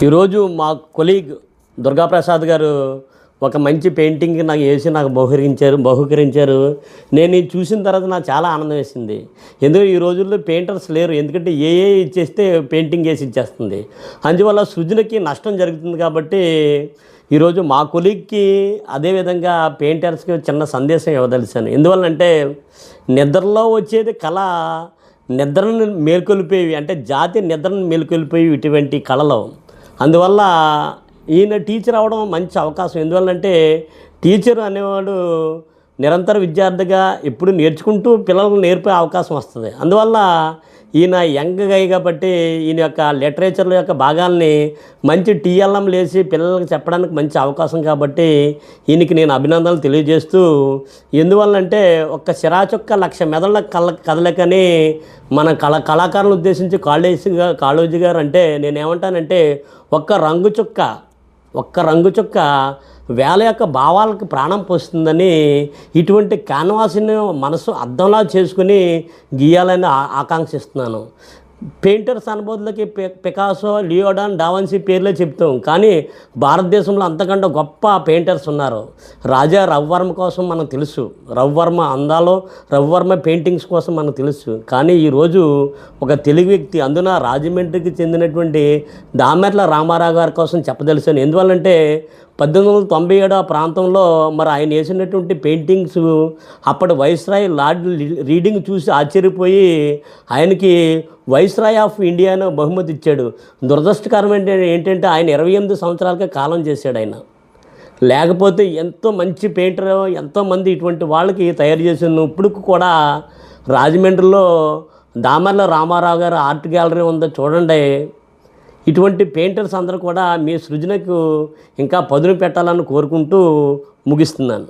ఈరోజు మా కొలీగ్ దుర్గాప్రసాద్ గారు ఒక మంచి పెయింటింగ్ నాకు వేసి నాకు బహుకరించారు. నేను ఇది చూసిన తర్వాత నాకు చాలా ఆనందం వేసింది. ఎందుకంటే ఈ రోజుల్లో పెయింటర్స్ లేరు. ఎందుకంటే ఇచ్చేస్తే పెయింటింగ్ వేసి ఇచ్చేస్తుంది. అందువల్ల సృజనకి నష్టం జరుగుతుంది. కాబట్టి ఈరోజు మా కొలీగ్కి అదేవిధంగా పెయింటర్స్కి చిన్న సందేశం ఇవ్వదలిచాను. ఎందువల్లంటే నిద్రలో వచ్చేది కళ నిద్రను మేల్కొల్పేవి, అంటే జాతి నిద్రను మేల్కొల్పేవి ఇటువంటి కళలు. అందువల్ల ఈయన టీచర్ అవ్వడం మంచి అవకాశం. ఎందువల్లంటే టీచర్ అనేవాడు నిరంతర విద్యార్థిగా ఎప్పుడు నేర్చుకుంటూ పిల్లలకు నేర్పే అవకాశం వస్తుంది. అందువల్ల ఈయన యంగ్ గై కాబట్టి ఈయన యొక్క లిటరేచర్ యొక్క భాగాల్ని మంచి టీఎల్ఎం లేసి పిల్లలకు చెప్పడానికి మంచి అవకాశం. కాబట్టి ఈయనకి నేను అభినందనలు తెలియజేస్తూ, ఎందువల్లంటే ఒక్క సిరాచొక్క 1,00,000 మెదళ్ళ కదలకని మన కళాకారులను ఉద్దేశించి కాళోజీ గారు అంటే నేనేమంటానంటే ఒక్క రంగు చుక్క వేల యొక్క భావాలకు ప్రాణం పోస్తుందని ఇటువంటి క్యాన్వాస్ని మనసు అద్దంలా చేసుకుని గీయాలని ఆకాంక్షిస్తున్నాను. పెయింటర్స్ అనుభూతులకి పికాసో, లియోడాన్, డావెన్సీ పేర్లే చెప్తాం. కానీ భారతదేశంలో అంతకంటే గొప్ప పెయింటర్స్ ఉన్నారు. రాజా రవివర్మ కోసం మనకు తెలుసు, రవివర్మ అందాలో రవివర్మ పెయింటింగ్స్ కోసం మనకు తెలుసు. కానీ ఈరోజు ఒక తెలుగు వ్యక్తి, అందున రాజమండ్రికి చెందినటువంటి దామెర్ల రామారావు గారి కోసం చెప్పదలిచాను. ఎందువల్లంటే 1897 ఆ ప్రాంతంలో మరి ఆయన వేసినటువంటి పెయింటింగ్స్ అప్పటి వైస్రాయ్ లార్డ్ రీడింగ్ చూసి ఆశ్చర్యపోయి ఆయనకి వైస్రాయ్ ఆఫ్ ఇండియాను బహుమతి ఇచ్చాడు. దురదృష్టకరమైన ఏంటంటే ఆయన 28 సంవత్సరాలకే కాలం చేశాడు ఆయన. లేకపోతే ఎంతో మంచి పెయింటర్, ఎంతోమంది ఇటువంటి వాళ్ళకి తయారు చేసిన ఇప్పుడు కూడా రాజమండ్రిలో దామెర్ల రామారావు గారు ఆర్ట్ గ్యాలరీ ఉందో చూడండి. ఇటువంటి పెయింటర్స్ అందరూ కూడా మీ సృజనకు ఇంకా పదును పెట్టాలని కోరుకుంటూ ముగిస్తున్నాను.